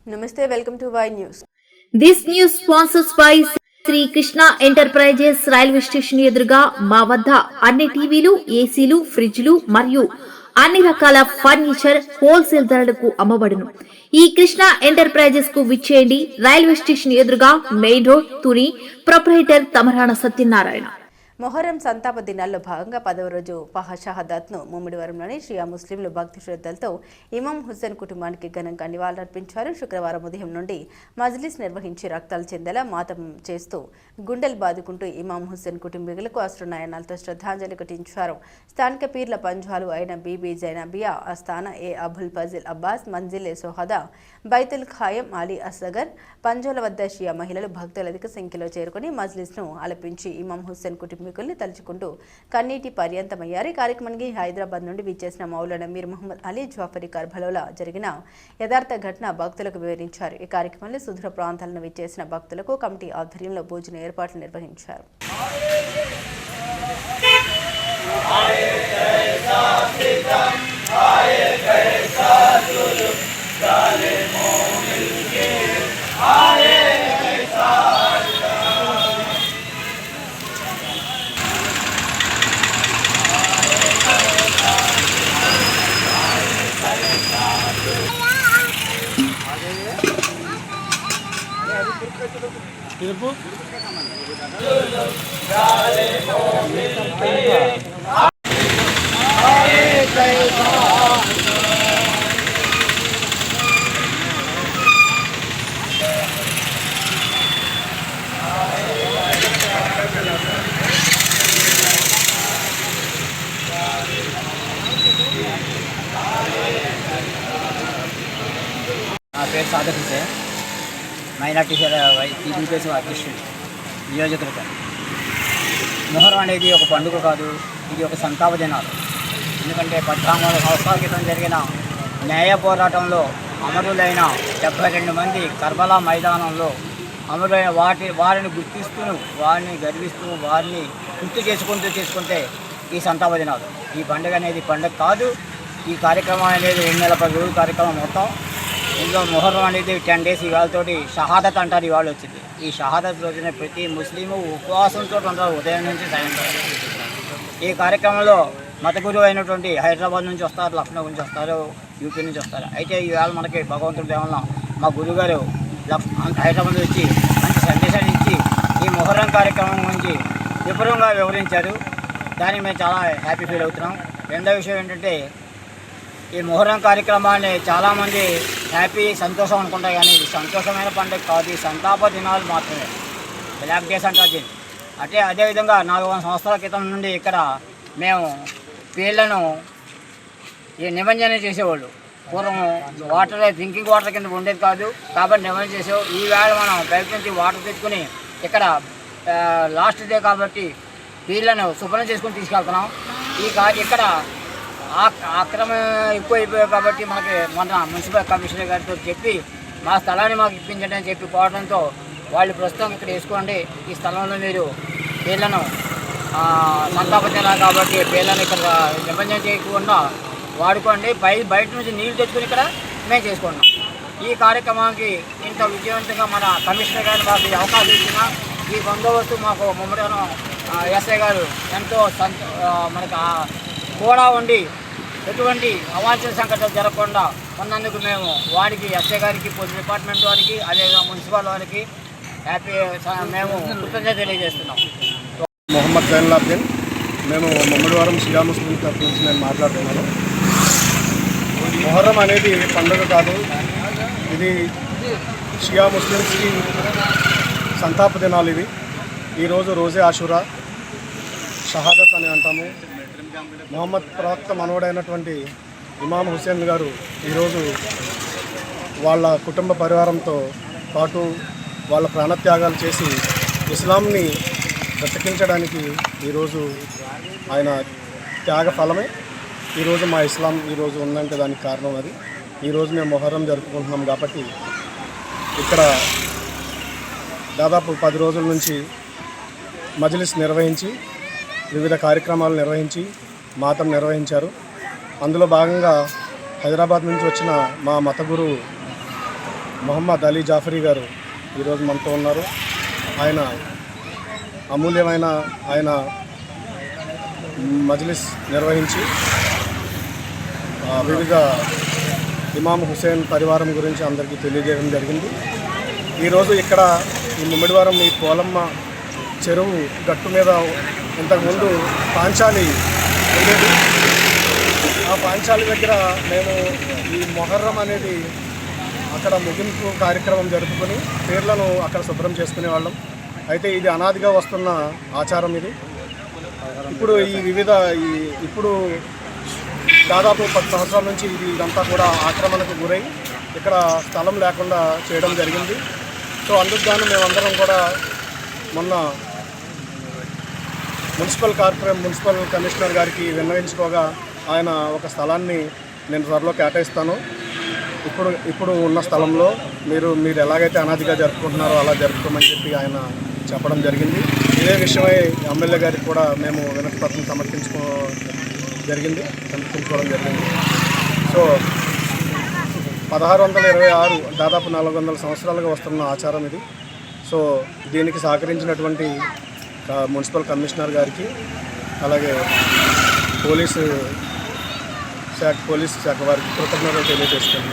Namaste, welcome to Y News. This news sponsors by Shri Krishna enterprises railway station ఎదురుగా మా వద్ద అన్ని టీవీలు, ఏసీలు, ఫ్రిడ్జ్లు మరియు అన్ని రకాల ఫర్నిచర్ హోల్సేల్ ధరలకు అమ్మబడును. ఈ కృష్ణ ఎంటర్ప్రైజెస్ కు విచ్చేయండి. రైల్వే స్టేషన్ ఎదురుగా main road, Tuni. Proprietor Tamarana Satyanarayana. Muharram సంతాప దినాల్లో భాగంగా 10వ రోజు షహాదత్ను ముమ్మిడివరంలోని షియా ముస్లింలు భక్తి శ్రద్ధలతో ఇమాం హుస్సేన్ కుటుంబానికి ఘనంగా నివాళులర్పించారు. శుక్రవారం ఉదయం నుండి మజ్లిస్ నిర్వహించి రక్తాలు చెందేలా మాతం చేస్తూ గుండెలు బాదుకుంటూ ఇమాం హుస్సేన్ కుటుంబీకులకు అశ్రునయనాలతో శ్రద్ధాంజలి ఘటించారు. స్థానిక పీర్ల పంజాలు అయిన బీబీ జైనబియా, ఆస్థానా ఏ అబుల్ ఫజిల్ అబ్బాస్, మంజిల్ ఏ సోహదా, బైతుల్ ఖాయం అలీ అస్గర్ పంజోల వద్ద షియా మహిళలు భక్తులు అధిక సంఖ్యలో చేరుకుని మజ్లిస్ను ఆలపించి ఇమాం హుస్సేన్ కుటుంబీకుల్ని తలుచుకుంటూ కన్నీటి పర్యంతమయ్యారు. ఈ కార్యక్రమానికి హైదరాబాద్ నుండి విచ్చేసిన మౌలానా మీర్ మహమ్మద్ అలీ జాఫరీ కర్బలాలో జరిగిన యథార్థ ఘటన భక్తులకు వివరించారు. ఈ కార్యక్రమంలో సుదూర ప్రాంతాలను విచ్చేసిన భక్తులకు కమిటీ ఆధ్వర్యంలో భోజన ఏర్పాట్లు నిర్వహించారు. నా పేరు సాదర్ హుసేన్, మైనార్టీ టీడీపీ అధ్యక్షుడు నియోజకవర్గ. మొహరం అనేది ఒక పండుగ కాదు, ఇది ఒక సంతాప దినాలు. ఎందుకంటే 14 సంవత్సరాల క్రితం జరిగిన న్యాయ పోరాటంలో అమరులైన 72 మంది కర్బలా మైదానంలో అమరులైన వారిని గుర్తిస్తూ, వారిని గర్విస్తూ, వారిని గుర్తు చేసుకుంటే ఈ సంతాప దినాలు. ఈ పండుగ అనేది పండుగ కాదు. ఈ కార్యక్రమం అనేది 2 నెలల 10 రోజుల కార్యక్రమం మొత్తం. ఇందులో మొహర్రం అనేది 10 డేస్ ఇవాళతోటి షహాదత్ అంటారు. ఇవాళ వచ్చింది. ఈ షహాదత్ రోజున ప్రతి ముస్లిము ఉపవాసంతో ఉంటారు ఉదయం నుంచి సాయంత్రం. ఈ కార్యక్రమంలో మత గురువు అయినటువంటి హైదరాబాద్ నుంచి వస్తారు, లక్నో నుంచి వస్తారు, యూపీ నుంచి వస్తారు. అయితే ఈవేళ మనకి భగవంతుడి దేవల్ల మా గురువుగారు హైదరాబాద్ వచ్చి మంచి సందేశాన్ని ఇచ్చి ఈ మొహర్రం కార్యక్రమం గురించి విపులంగా వివరించారు. దానికి మేము చాలా హ్యాపీ ఫీల్ అవుతున్నాం. రెండో విషయం ఏంటంటే, ఈ మొహర్రం కార్యక్రమాన్ని చాలామంది సంతోషం అనుకుంటారు, కానీ ఇది సంతోషమైన పండుగ కాదు. ఈ సంతాప దినాలు మాత్రమే, బ్లాక్ డేస్ అంటారు దీన్ని. అదేవిధంగా 400 సంవత్సరాల క్రితం నుండి ఇక్కడ మేము పీళ్లను ఈ నిమజ్జనం చేసేవాళ్ళు. పూర్వం డ్రింకింగ్ వాటర్ కింద ఉండేది కాదు, కాబట్టి నిమజ్జనం చేసేవాళ్ళు. ఈవేళ మనం బయట నుంచి వాటర్ తెచ్చుకొని ఇక్కడ లాస్ట్ డే కాబట్టి పీళ్లను శుభ్రం చేసుకొని తీసుకెళ్తున్నాం. ఇక్కడ అక్రమం ఎక్కువైపోయాయి కాబట్టి మన మున్సిపల్ కమిషనర్ గారితో చెప్పి మా స్థలాన్ని మాకు ఇప్పించండి అని చెప్పి కోవడంతో వాళ్ళు ప్రస్తుతం ఇక్కడ వేసుకోండి, ఈ స్థలంలో మీరు పీళ్లను సంతాప దినాలు కాబట్టి పీళ్లను ఇక్కడ నిబంధన చేయకుండా వాడుకోండి, బయట నుంచి నీళ్లు తెచ్చుకొని ఇక్కడ మేము చేసుకుంటున్నాం. ఈ కార్యక్రమానికి ఇంత విజయవంతంగా మన కమిషనర్ గారు మాకు అవకాశం ఇచ్చిన ఈ బందోబస్తు మాకు ముమ్మడివరం ఎస్ఐ గారు ఎంతో మనకు కూడా ఉండి ఎటువంటి అవాంఛనీయ సంఘటనలు జరగకుండా ఉన్నందుకు మేము వారికి, ఎస్ఐ గారికి, పోలీస్ డిపార్ట్మెంట్ వారికి, అదేవిధంగా మున్సిపల్ వారికి మేము కృతజ్ఞత తెలియజేస్తున్నాం. మొహమ్మద్ జైనులాబ్దీన్, మేము ముమ్మిడివరం షియా ముస్లిం తరఫు నుంచి నేను మాట్లాడుతున్నాను. మొహర్రం అనేది పండుగ కాదు, ఇది షియా ముస్లిమ్స్కి సంతాప దినాలు. ఇవి ఈరోజు రోజే ఆషురా, షహాదత్ అని అంటాము. మొహమ్మద్ ప్రవక్త మనవడైనటువంటి ఇమాం హుస్సేన్ గారు ఈరోజు వాళ్ళ కుటుంబ పరివారంతో పాటు వాళ్ళ ప్రాణత్యాగాలు చేసి ఇస్లాంని బ్రతికించడానికి ఈరోజు ఆయన త్యాగ ఫలమే ఈరోజు మా ఇస్లాం ఈరోజు ఉందంటే దానికి కారణం అది. ఈరోజు మేము మొహర్రం జరుపుకుంటున్నాం కాబట్టి ఇక్కడ దాదాపు 10 రోజుల నుంచి మజ్లిస్ నిర్వహించి వివిధ కార్యక్రమాలు నిర్వహించి మాతం నిర్వహించారు. అందులో భాగంగా హైదరాబాద్ నుంచి వచ్చిన మా మత గురువు మొహమ్మద్ అలీ జాఫరీ గారు ఈరోజు మనతో ఉన్నారు. ఆయన అమూల్యమైన మజ్లిస్ నిర్వహించి వివిధ ఇమాం హుసేన్ పరివారం గురించి అందరికీ తెలియజేయడం జరిగింది. ఈరోజు ఇక్కడ ఈ ముమ్మిడివారం ఈ పోలమ్మ చెరువు గట్టు మీద ఇంతకుముందు పాంచాలి ఉండేది. ఆ పాంచాలి దగ్గర మేము ఈ మొహర్రం అనేది అక్కడ ముగింపు కార్యక్రమం జరుపుకొని పేర్లను అక్కడ శుభ్రం చేసుకునేవాళ్ళం. అయితే ఇది అనాదిగా వస్తున్న ఆచారం ఇది. ఇప్పుడు దాదాపు 10 సంవత్సరాల నుంచి ఇదంతా కూడా ఆక్రమణకు గురై ఇక్కడ స్థలం లేకుండా చేయడం జరిగింది. సో అందుకు గాను మేమందరం కూడా మొన్న మున్సిపల్ కమిషనర్ గారికి విన్నవించుకోగా ఆయన ఒక స్థలాన్ని నేను త్వరలో కేటాయిస్తాను, ఇప్పుడు ఉన్న స్థలంలో మీరు ఎలాగైతే అనాదిగా జరుపుకుంటున్నారో అలా జరుపుకోమని చెప్పి ఆయన చెప్పడం జరిగింది. ఇదే విషయమై ఎమ్మెల్యే గారికి కూడా మేము వినతి పత్రం సమర్పించుకోవడం జరిగింది. సో 1626 దాదాపు 400 సంవత్సరాలుగా వస్తున్న ఆచారం ఇది. సో దీనికి సహకరించినటువంటి మున్సిపల్ కమిషనర్ గారికి, అలాగే పోలీసు శాఖ వారికి కృతజ్ఞతలు తెలియజేస్తున్నాను.